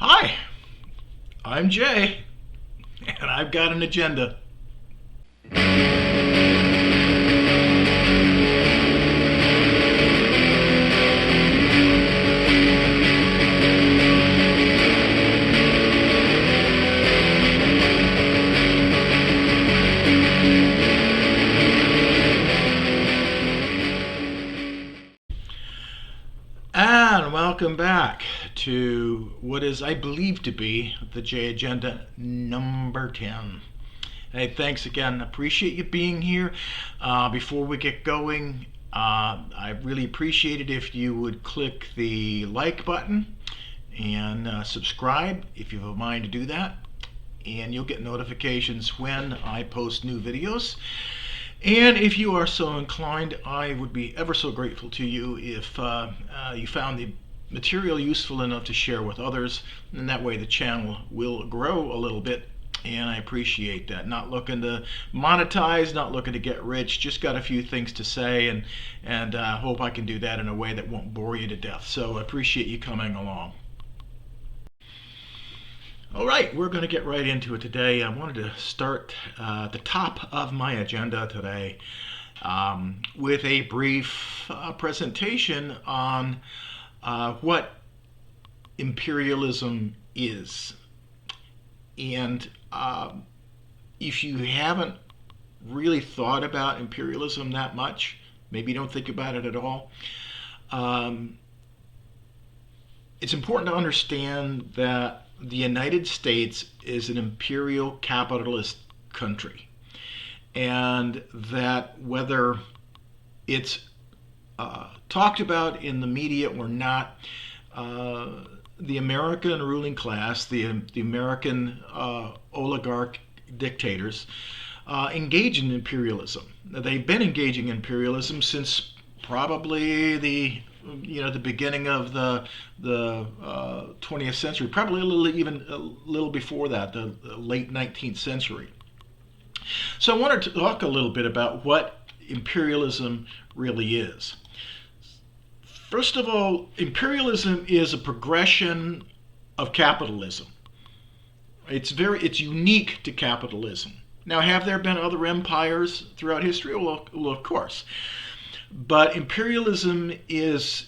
Hi, I'm Jay, and I've got an agenda. And welcome back to what is, I believe, to be the J Agenda number 10. Hey, thanks again. Appreciate you being here. Before we get going, I really appreciate it if you would click the like button and subscribe if you have a mind to do that. And you'll get notifications when I post new videos. And if you are so inclined, I would be ever so grateful to you if you found the material useful enough to share with others, and that way the channel will grow a little bit, and I appreciate that. Not looking to monetize, not looking to get rich, just got a few things to say, and hope I can do that in a way that won't bore you to death. So I appreciate you coming along. All right, we're going to get right into it today. I wanted to start at the top of my agenda today with a brief presentation on what imperialism is. And if you haven't really thought about imperialism that much, maybe you don't think about it at all, it's important to understand that the United States is an imperial capitalist country, and that whether it's talked about in the media or not, the American ruling class, the American oligarch dictators, engage in imperialism. They've been engaging in imperialism since probably the beginning of the 20th century, probably even a little before that, the late 19th century. So I wanted to talk a little bit about what imperialism really is. First of all, imperialism is a progression of capitalism. It's unique to capitalism. Now, have there been other empires throughout history? Well, of course. But imperialism is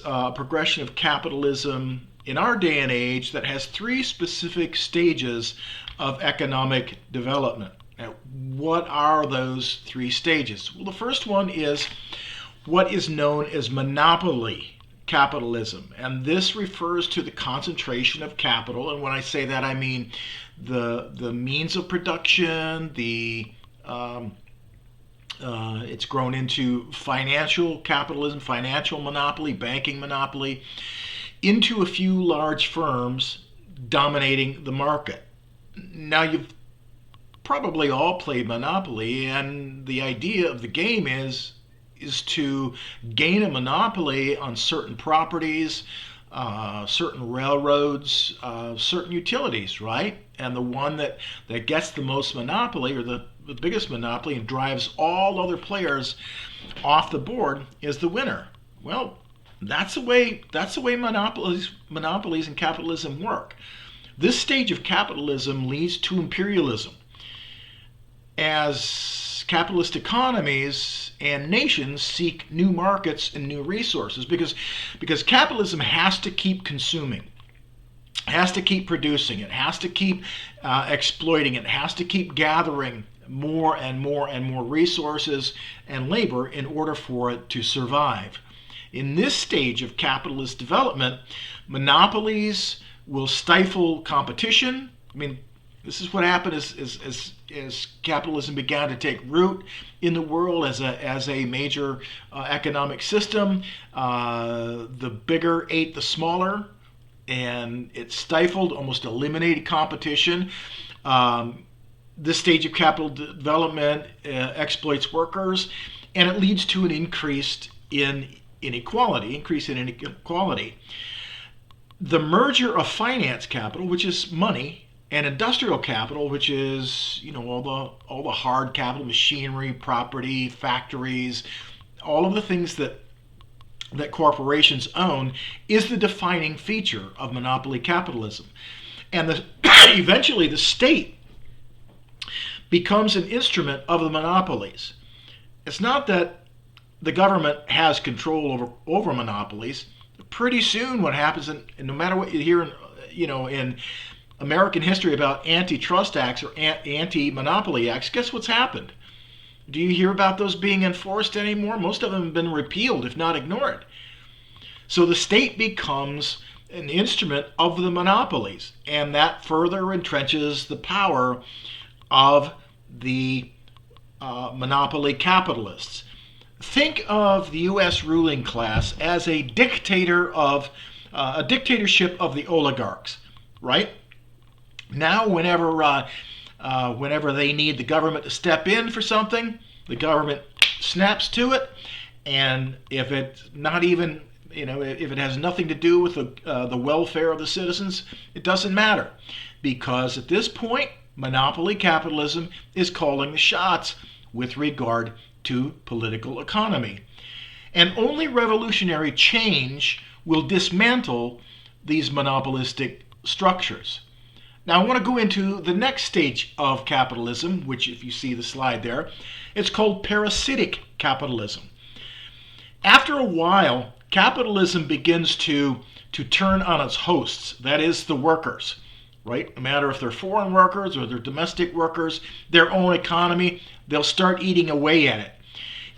a progression of capitalism in our day and age that has three specific stages of economic development. Now, what are those three stages? Well, the first one is what is known as monopoly capitalism. And this refers to the concentration of capital. And when I say that, I mean the means of production, it's grown into financial capitalism, financial monopoly, banking monopoly, into a few large firms dominating the market. Now, you've probably all played Monopoly, and the idea of the game is to gain a monopoly on certain properties, certain railroads, certain utilities, right? And the one that gets the most monopoly, or the biggest monopoly, and drives all other players off the board is the winner. Well, that's the way monopolies and capitalism work. This stage of capitalism leads to imperialism, as capitalist economies and nations seek new markets and new resources, because capitalism has to keep consuming, has to keep producing, it has to keep exploiting, it has to keep gathering more and more and more resources and labor in order for it to survive. In this stage of capitalist development, monopolies will stifle competition. I mean, this is what happened as capitalism began to take root in the world as a major economic system. The bigger ate the smaller, and it stifled, almost eliminated competition. This stage of capital development exploits workers, and it leads to an increase in inequality. The merger of finance capital, which is money, and industrial capital, which is all the hard capital, machinery, property, factories, all of the things that that corporations own is the defining feature of monopoly capitalism. And eventually the state becomes an instrument of the monopolies. It's not that the government has control over monopolies. Pretty soon what happens, and no matter what you hear in American history about antitrust acts or anti-monopoly acts, guess what's happened? Do you hear about those being enforced anymore? Most of them have been repealed, if not ignored. So the state becomes an instrument of the monopolies, and that further entrenches the power of the monopoly capitalists. Think of the U.S. ruling class as a dictatorship of the oligarchs, right? Now, whenever they need the government to step in for something, the government snaps to it, and if it's not even, if it has nothing to do with the welfare of the citizens, it doesn't matter, because at this point, monopoly capitalism is calling the shots with regard to political economy. And only revolutionary change will dismantle these monopolistic structures. Now I want to go into the next stage of capitalism, which if you see the slide there, it's called parasitic capitalism. After a while, capitalism begins to turn on its hosts, that is the workers, right? No matter if they're foreign workers or they're domestic workers, their own economy, they'll start eating away at it.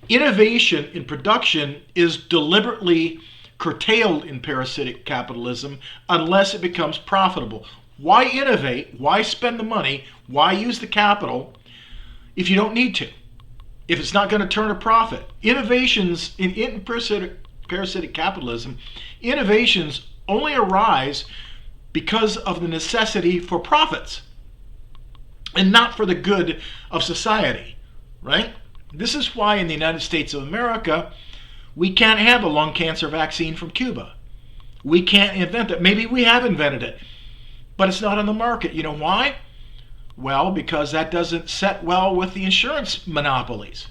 Innovation in production is deliberately curtailed in parasitic capitalism unless it becomes profitable. Why innovate? Why spend the money? Why use the capital if you don't need to? If it's not going to turn a profit? Innovations in parasitic capitalism, innovations only arise because of the necessity for profits and not for the good of society, right? This is why in the United States of America, we can't have a lung cancer vaccine from Cuba. We can't invent it. Maybe we have invented it, but it's not on the market. You know why? Well, because that doesn't set well with the insurance monopolies.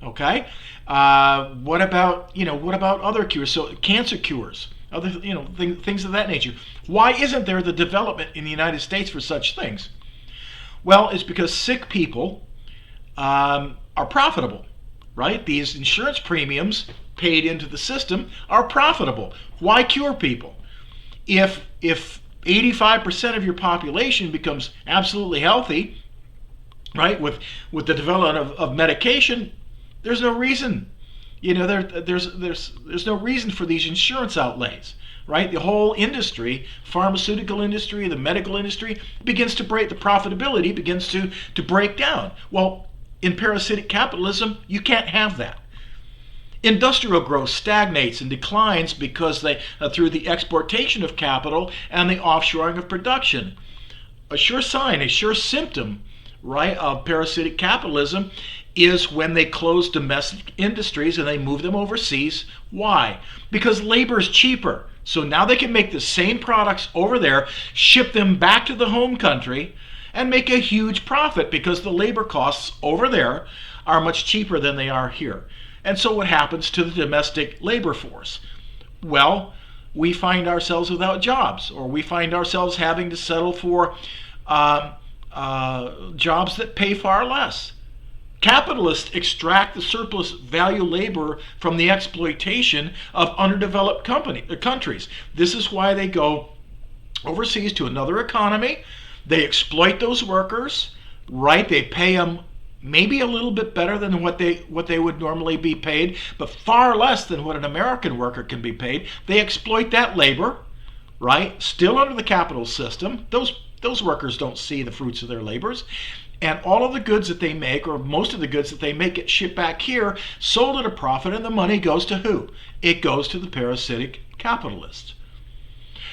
Okay? What about other cures? So cancer cures, other things of that nature. Why isn't there the development in the United States for such things? Well, it's because sick people are profitable, right? These insurance premiums paid into the system are profitable. Why cure people? If 85% of your population becomes absolutely healthy, right, with the development of medication, there's no reason. There's no reason for these insurance outlays, right? The whole industry, pharmaceutical industry, the medical industry, begins to break. The profitability begins to break down. Well, in parasitic capitalism, you can't have that. Industrial growth stagnates and declines because through the exportation of capital and the offshoring of production. A sure sign, a sure symptom, right, of parasitic capitalism is when they close domestic industries and they move them overseas. Why? Because labor is cheaper. So now they can make the same products over there, ship them back to the home country, and make a huge profit because the labor costs over there are much cheaper than they are here. And so what happens to the domestic labor force? Well, we find ourselves without jobs, or we find ourselves having to settle for jobs that pay far less. Capitalists extract the surplus value labor from the exploitation of underdeveloped countries. This is why they go overseas to another economy. They exploit those workers, right? They pay them maybe a little bit better than what they would normally be paid, but far less than what an American worker can be paid. They exploit that labor, right? Still under the capital system. Those workers don't see the fruits of their labors. And all of the goods that they make, or most of the goods that they make, get shipped back here, sold at a profit, and the money goes to who? It goes to the parasitic capitalists.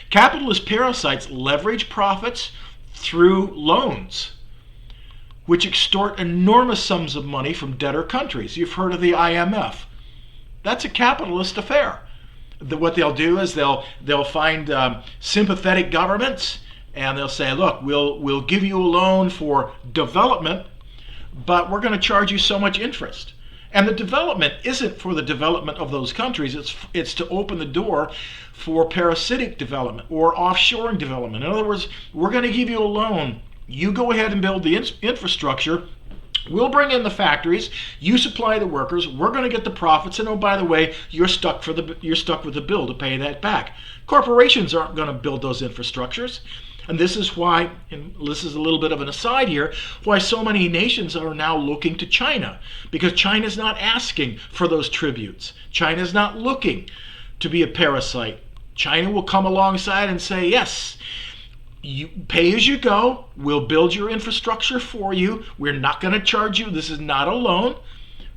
Capitalist parasites leverage profits through loans, which extort enormous sums of money from debtor countries. You've heard of the IMF. That's a capitalist affair. What they'll do is they'll find sympathetic governments, and they'll say, look, we'll give you a loan for development, but we're going to charge you so much interest. And the development isn't for the development of those countries. It's to open the door for parasitic development or offshoring development. In other words, we're going to give you a loan. You go ahead and build the infrastructure. We'll bring in the factories. You supply the workers. We're going to get the profits. And oh, by the way, you're stuck with the bill to pay that back. Corporations aren't going to build those infrastructures. And this is why, and this is a little bit of an aside here, why so many nations are now looking to China. Because China's not asking for those tributes. China's not looking to be a parasite. China will come alongside and say, yes, you pay as you go. We'll build your infrastructure for you. We're not going to charge you. This is not a loan,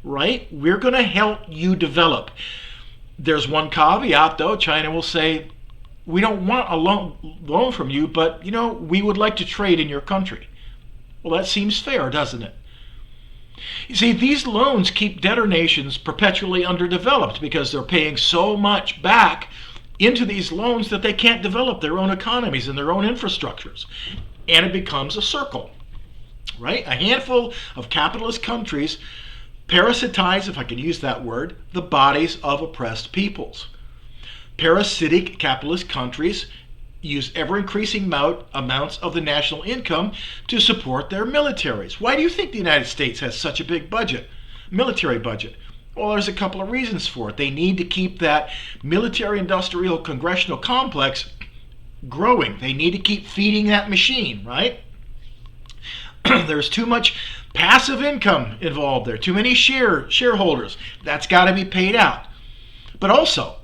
right? We're going to help you develop. There's one caveat, though. China will say, we don't want a loan from you, but, we would like to trade in your country. Well, that seems fair, doesn't it? You see, these loans keep debtor nations perpetually underdeveloped because they're paying so much back into these loans that they can't develop their own economies and their own infrastructures. And it becomes a circle, right? A handful of capitalist countries parasitize, if I can use that word, the bodies of oppressed peoples. Parasitic capitalist countries use ever-increasing amounts of the national income to support their militaries. Why do you think the United States has such a big budget, military budget? Well, there's a couple of reasons for it. They need to keep that military-industrial congressional complex growing. They need to keep feeding that machine, right? There's too much passive income involved there, too many shareholders. That's got to be paid out. But also,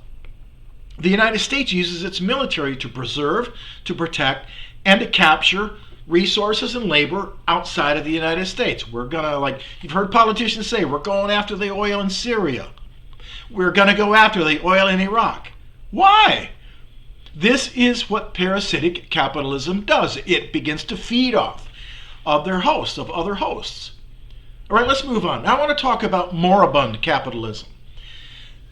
the United States uses its military to preserve, to protect, and to capture resources and labor outside of the United States. We're going to, you've heard politicians say, we're going after the oil in Syria. We're going to go after the oil in Iraq. Why? This is what parasitic capitalism does. It begins to feed off of their hosts, of other hosts. All right, let's move on. Now I want to talk about moribund capitalism.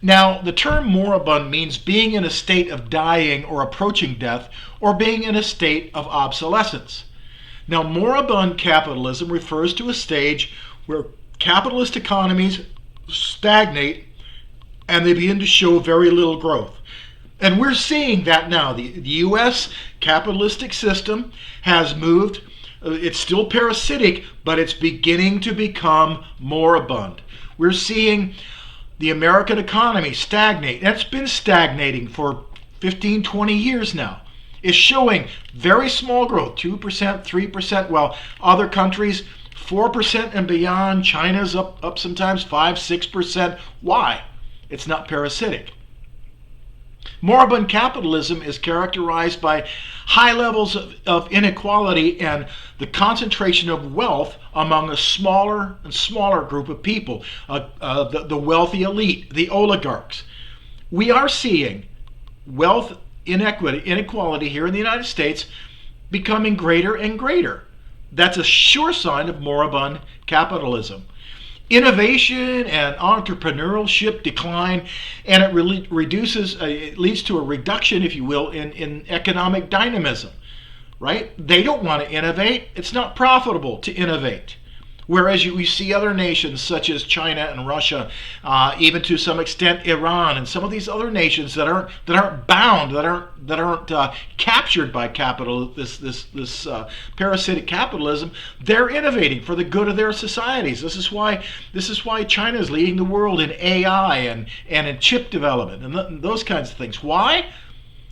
Now, the term moribund means being in a state of dying or approaching death, or being in a state of obsolescence. Now, moribund capitalism refers to a stage where capitalist economies stagnate and they begin to show very little growth. And we're seeing that now. The U.S. capitalistic system has moved. It's still parasitic, but it's beginning to become moribund. We're seeing the American economy stagnate. It's been stagnating for 15, 20 years now. It's showing very small growth, 2%, 3%, while other countries, 4% and beyond. China's up sometimes 5, 6%. Why? It's not parasitic. Moribund capitalism is characterized by high levels of inequality and the concentration of wealth among a smaller and smaller group of people, the wealthy elite, the oligarchs. We are seeing wealth inequality here in the United States becoming greater and greater. That's a sure sign of moribund capitalism. Innovation and entrepreneurship decline, and it really it leads to a reduction, if you will, in economic dynamism, right? They don't want to innovate. It's not profitable to innovate. Whereas we see other nations such as China and Russia, even to some extent Iran, and some of these other nations that aren't bound, that aren't captured by this parasitic capitalism. They're innovating for the good of their societies. This is why China is leading the world in AI and in chip development and those kinds of things. Why?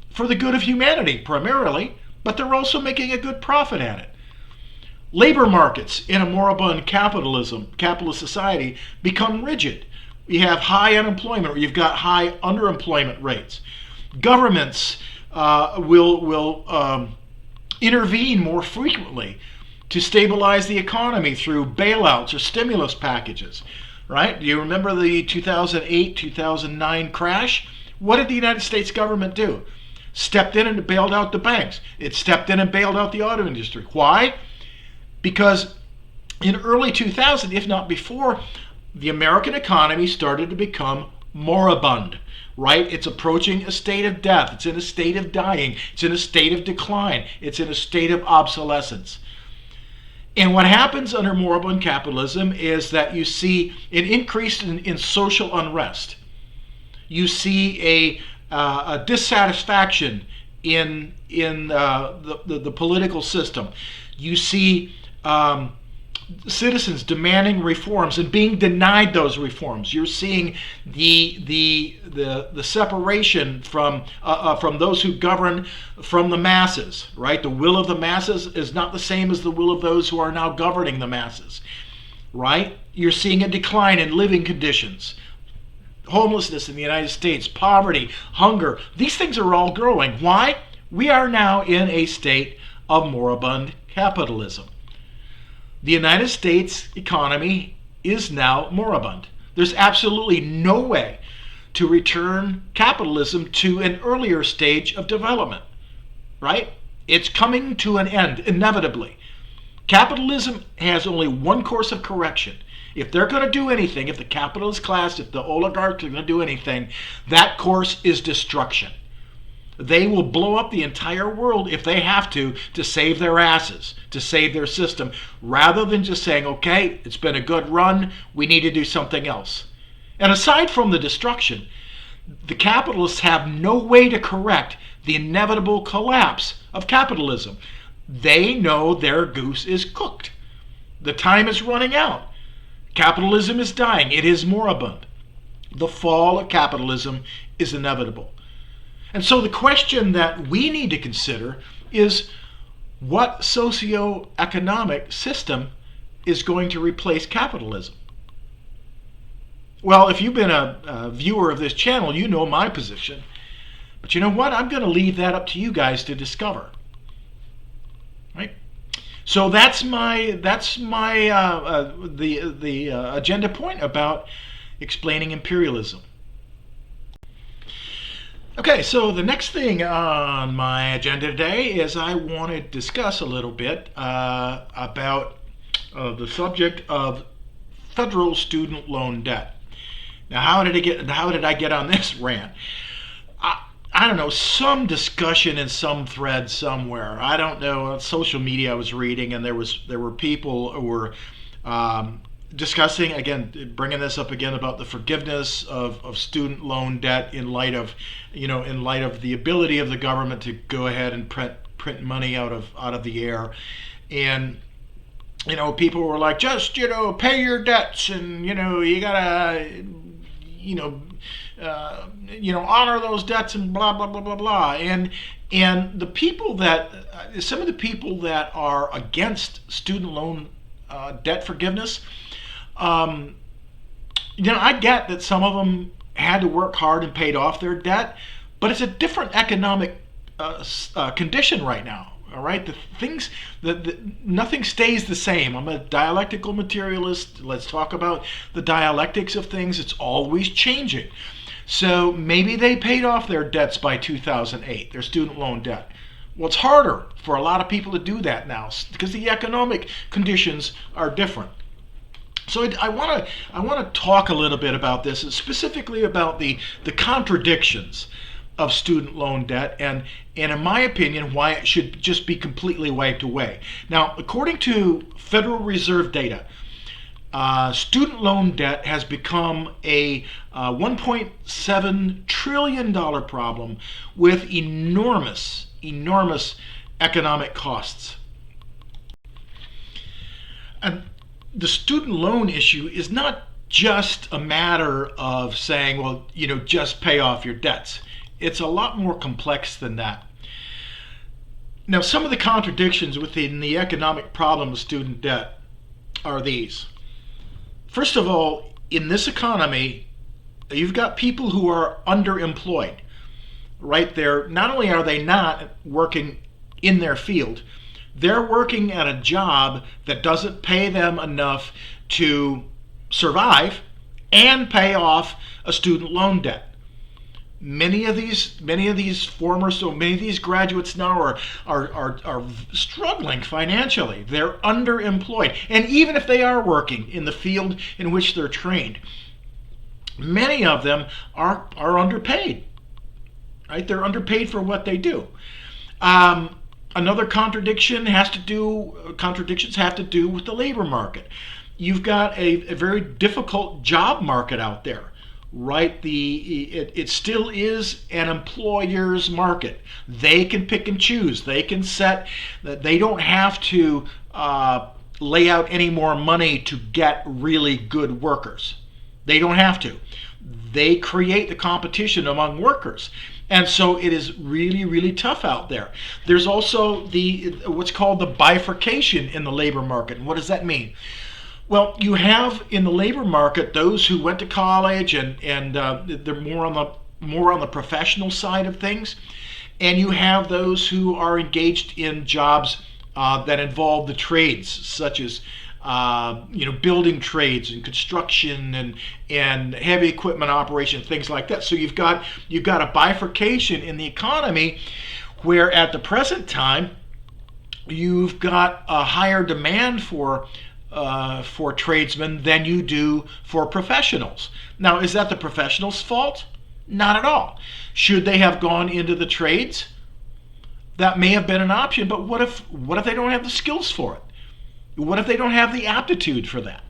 For the good of humanity primarily, but they're also making a good profit at it. Labor markets in a moribund capitalist society become rigid. You have high unemployment, or you've got high underemployment rates. Governments will intervene more frequently to stabilize the economy through bailouts or stimulus packages. Right? Do you remember the 2008-2009 crash? What did the United States government do? Stepped in and bailed out the banks. It stepped in and bailed out the auto industry. Why? Because in early 2000, if not before, the American economy started to become moribund, right? It's approaching a state of death. It's in a state of dying. It's in a state of decline. It's in a state of obsolescence. And what happens under moribund capitalism is that you see an increase in social unrest. You see a dissatisfaction in the political system. You see citizens demanding reforms and being denied those reforms. You're seeing the separation from those who govern from the masses. Right, the will of the masses is not the same as the will of those who are now governing the masses. Right, you're seeing a decline in living conditions. Homelessness in the United States, poverty, hunger, these things are all growing. Why? We are now in a state of moribund capitalism. The United States economy is now moribund. There's absolutely no way to return capitalism to an earlier stage of development, right? It's coming to an end, inevitably. Capitalism has only one course of correction. If they're going to do anything, if the capitalist class, if the oligarchs are going to do anything, that course is destruction. They will blow up the entire world if they have to save their asses, to save their system, rather than just saying, okay, it's been a good run, we need to do something else. And aside from the destruction, the capitalists have no way to correct the inevitable collapse of capitalism. They know their goose is cooked. The time is running out. Capitalism is dying. It is moribund. The fall of capitalism is inevitable. And so the question that we need to consider is, what socioeconomic system is going to replace capitalism? Well, if you've been a viewer of this channel, you know my position. But you know what? I'm going to leave that up to you guys to discover. Right? So that's the agenda point about explaining imperialism. Okay, so the next thing on my agenda today is I want to discuss a little bit about the subject of federal student loan debt. Now, how did I get on this rant? I don't know, some discussion in some thread somewhere. I don't know, social media I was reading, and there were people who were discussing, again, bringing this up again about the forgiveness of student loan debt in light of the ability of the government to go ahead and print money out of the air. And people were like, just pay your debts, and you gotta honor those debts, and blah blah blah blah blah. And the people that some of the people that are against student loan debt forgiveness, I get that some of them had to work hard and paid off their debt, but it's a different economic condition right now. All right, nothing stays the same. I'm a dialectical materialist. Let's talk about the dialectics of things. It's always changing. So maybe they paid off their debts by 2008, their student loan debt. Well, it's harder for a lot of people to do that now because the economic conditions are different. So I want to talk a little bit about this, and specifically about the contradictions of student loan debt, and in my opinion, why it should just be completely wiped away. Now, according to Federal Reserve data, student loan debt has become a $1.7 trillion problem with enormous economic costs. And the student loan issue is not just a matter of saying, well, just pay off your debts. It's a lot more complex than that. Now, some of the contradictions within the economic problem of student debt are these. First of all, in this economy, you've got people who are underemployed, right? Not only are they not working in their field, they're working at a job that doesn't pay them enough to survive and pay off a student loan debt. Many of these graduates now are struggling financially. They're underemployed. And even if they are working in the field in which they're trained, many of them are underpaid. Right? They're underpaid for what they do. Another contradictions have to do with the labor market. You've got a very difficult job market out there, right? It still is an employer's market. They can pick and choose. They can set that. They don't have to lay out any more money to get really good workers. They don't have to. They create the competition among workers. And so it is really, really tough out there. There's also what's called the bifurcation in the labor market. And what does that mean? Well, you have in the labor market those who went to college and they're more on the professional side of things, and you have those who are engaged in jobs that involve the trades, such as building trades and construction and heavy equipment operation, things like that. So you've got a bifurcation in the economy, where at the present time you've got a higher demand for tradesmen than you do for professionals. Now, is that the professionals' fault? Not at all. Should they have gone into the trades? That may have been an option, but what if they don't have the skills for it? What if they don't have the aptitude for that?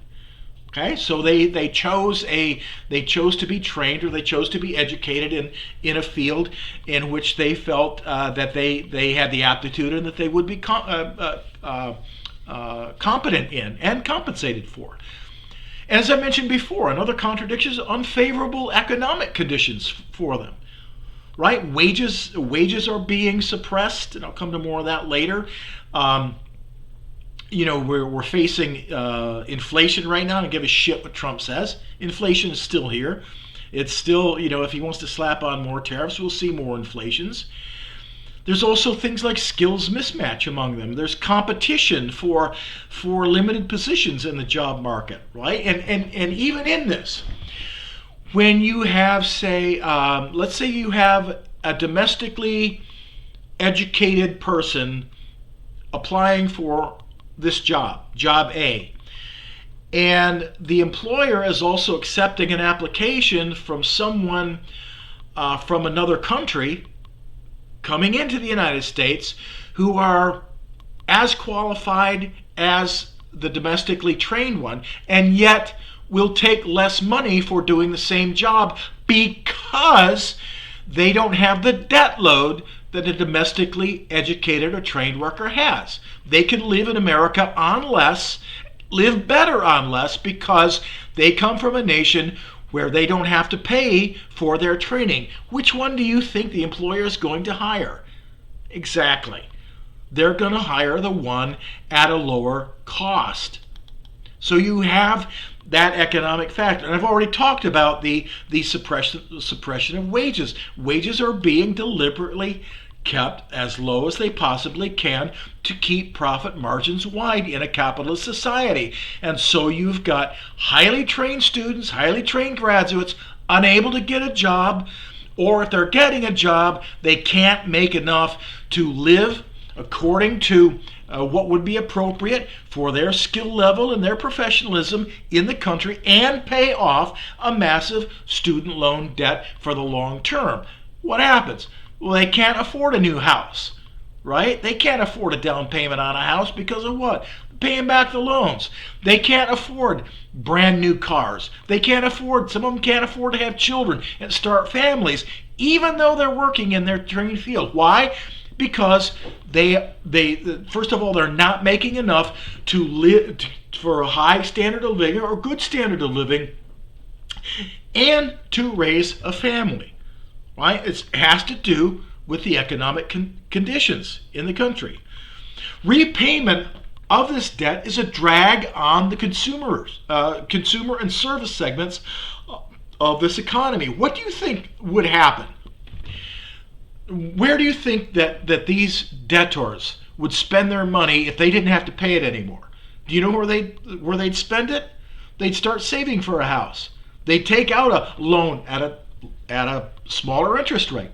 Okay, so they chose to be trained, or they chose to be educated in a field in which they felt that they had the aptitude and that they would be competent in and compensated for. As I mentioned before, another contradiction is unfavorable economic conditions for them. Right? Wages are being suppressed, and I'll come to more of that later. We're facing inflation right now. I don't give a shit what Trump says. Inflation is still here. It's still, if he wants to slap on more tariffs, we'll see more inflations. There's also things like skills mismatch among them. There's competition for limited positions in the job market, right? And even in this, when you have, let's say you have a domestically educated person applying for this job A, and the employer is also accepting an application from someone from another country coming into the United States who are as qualified as the domestically trained one, and yet will take less money for doing the same job because they don't have the debt load that a domestically educated or trained worker has. They can live in America on less, live better on less, because they come from a nation where they don't have to pay for their training. Which one do you think the employer is going to hire? Exactly. They're going to hire the one at a lower cost. So you have that economic factor. And I've already talked about the suppression of wages. Wages are being deliberately kept as low as they possibly can to keep profit margins wide in a capitalist society. And so you've got highly trained students, highly trained graduates unable to get a job, or if they're getting a job, they can't make enough to live according to what would be appropriate for their skill level and their professionalism in the country, and pay off a massive student loan debt for the long term. What happens? Well, they can't afford a new house, right? They can't afford a down payment on a house because of what? Paying back the loans. They can't afford brand new cars. Some of them can't afford to have children and start families, even though they're working in their trained field. Why? Because they first of all, they're not making enough to live for a high standard of living or good standard of living, and to raise a family. Right? It has to do with the economic conditions in the country. Repayment of this debt is a drag on the consumer and service segments of this economy. What do you think would happen? Where do you think that these debtors would spend their money if they didn't have to pay it anymore? Do you know where they'd spend it? They'd start saving for a house. They'd take out a loan at a smaller interest rate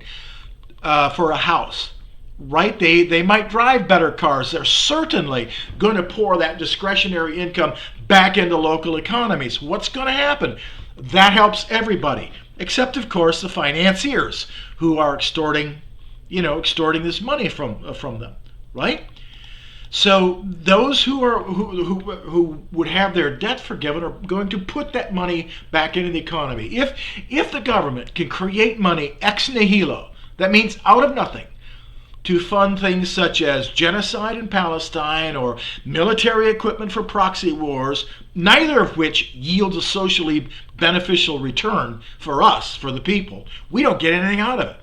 for a house. Right? They might drive better cars. They're certainly going to pour that discretionary income back into local economies. What's going to happen? That helps everybody, except of course the financiers who are extorting this money from them. right? So those who would have their debt forgiven are going to put that money back into the economy. If the government can create money ex nihilo, that means out of nothing, to fund things such as genocide in Palestine or military equipment for proxy wars, neither of which yields a socially beneficial return for us, for the people. We don't get anything out of it.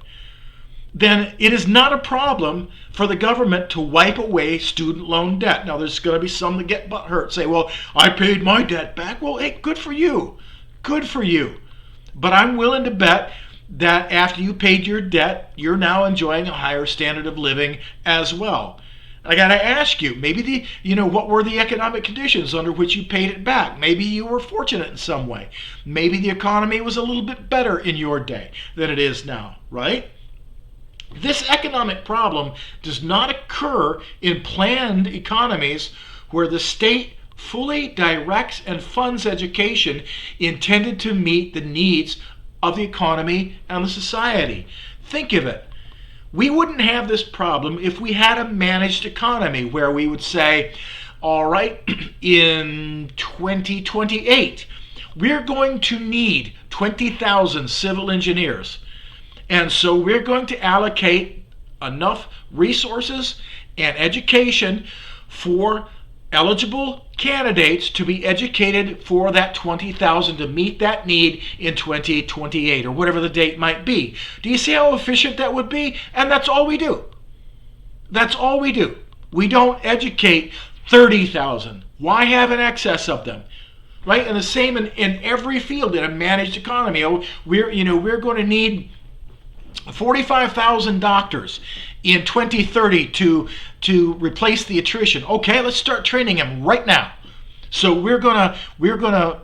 Then it is not a problem for the government to wipe away student loan debt. Now, there's going to be some that get butthurt, say, well, I paid my debt back. Well, hey, good for you. Good for you. But I'm willing to bet that after you paid your debt, you're now enjoying a higher standard of living as well. I got to ask you, maybe what were the economic conditions under which you paid it back? Maybe you were fortunate in some way. Maybe the economy was a little bit better in your day than it is now, right? This economic problem does not occur in planned economies where the state fully directs and funds education intended to meet the needs of the economy and the society. Think of it. We wouldn't have this problem if we had a managed economy where we would say, all right, in 2028, we're going to need 20,000 civil engineers. And so we're going to allocate enough resources and education for eligible candidates to be educated for that 20,000 to meet that need in 2028 or whatever the date might be. Do you see how efficient that would be? And that's all we do. That's all we do. We don't educate 30,000. Why have an excess of them? Right? And the same in every field in a managed economy. We're going to need 45,000 doctors in 2030 to replace the attrition. Okay, let's start training them right now. So we're gonna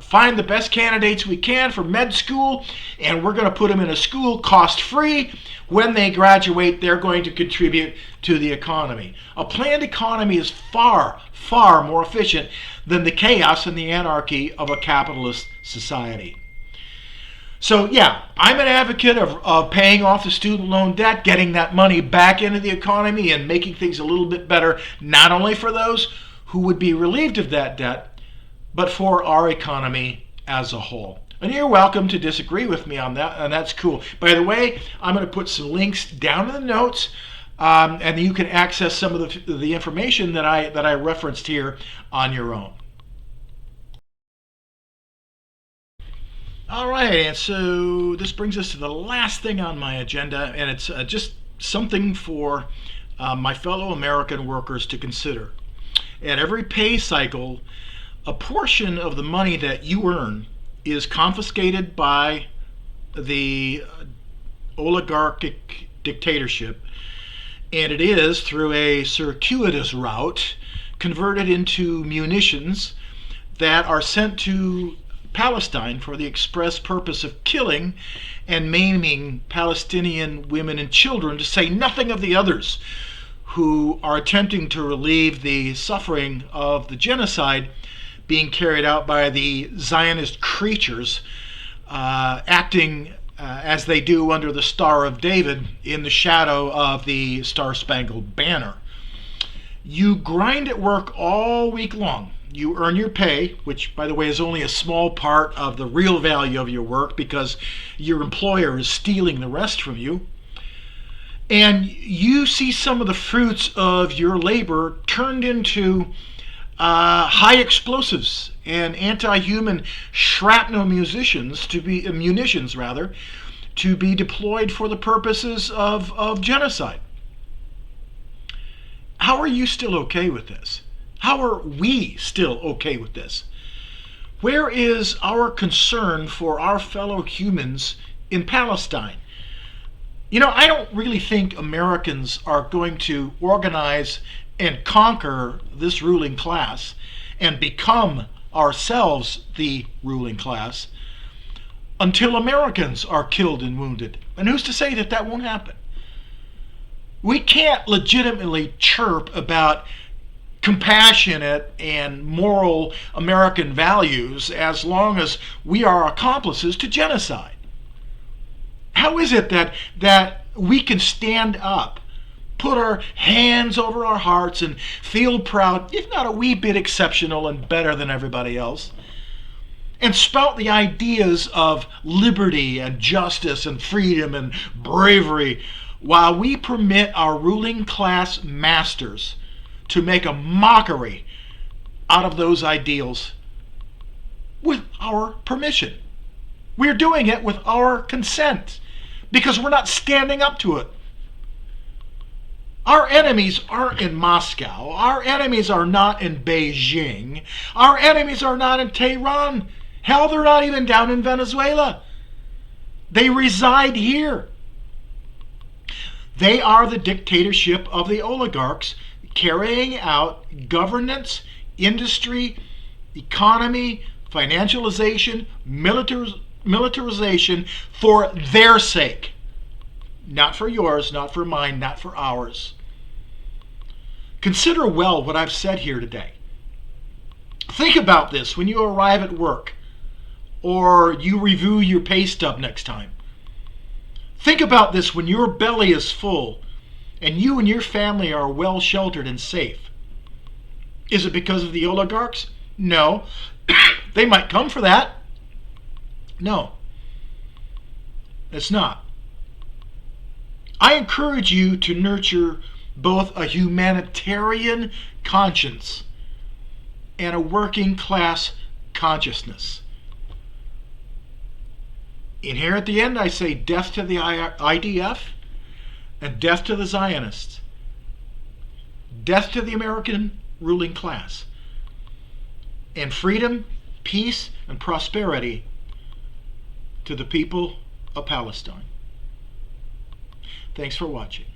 find the best candidates we can for med school, and we're gonna put them in a school cost-free. When they graduate, they're going to contribute to the economy. A planned economy is far, far more efficient than the chaos and the anarchy of a capitalist society. So yeah, I'm an advocate of paying off the student loan debt, getting that money back into the economy and making things a little bit better, not only for those who would be relieved of that debt, but for our economy as a whole. And you're welcome to disagree with me on that, and that's cool. By the way, I'm going to put some links down in the notes, and you can access some of the information that I referenced here on your own. All right, and so this brings us to the last thing on my agenda, and it's just something for my fellow American workers to consider. At every pay cycle, a portion of the money that you earn is confiscated by the oligarchic dictatorship, and it is, through a circuitous route, converted into munitions that are sent to Palestine for the express purpose of killing and maiming Palestinian women and children, to say nothing of the others who are attempting to relieve the suffering of the genocide being carried out by the Zionist creatures, acting as they do under the Star of David in the shadow of the Star-Spangled Banner. You grind at work all week long. You earn your pay, which, by the way, is only a small part of the real value of your work because your employer is stealing the rest from you. And you see some of the fruits of your labor turned into high explosives and anti-human shrapnel munitions to be deployed for the purposes of genocide. How are you still okay with this? How are we still okay with this? Where is our concern for our fellow humans in Palestine? I don't really think Americans are going to organize and conquer this ruling class and become ourselves the ruling class until Americans are killed and wounded. And who's to say that that won't happen? We can't legitimately chirp about compassionate and moral American values as long as we are accomplices to genocide. How is it that we can stand up put our hands over our hearts and feel proud, if not a wee bit exceptional and better than everybody else, and spout the ideas of liberty and justice and freedom and bravery, while we permit our ruling class masters to make a mockery out of those ideals with our permission. We're doing it with our consent because we're not standing up to it. Our enemies aren't in Moscow. Our enemies are not in Beijing. Our enemies are not in Tehran. Hell, they're not even down in Venezuela. They reside here. They are the dictatorship of the oligarchs carrying out governance, industry, economy, financialization, militarization for their sake. Not for yours, not for mine, not for ours. Consider well what I've said here today. Think about this when you arrive at work or you review your pay stub next time. Think about this when your belly is full and you and your family are well sheltered and safe. Is it because of the oligarchs? No. They might come for that. No. It's not. I encourage you to nurture both a humanitarian conscience and a working class consciousness. And here at the end, I say death to the IDF and death to the Zionists. Death to the American ruling class. And freedom, peace, and prosperity to the people of Palestine. Thanks for watching.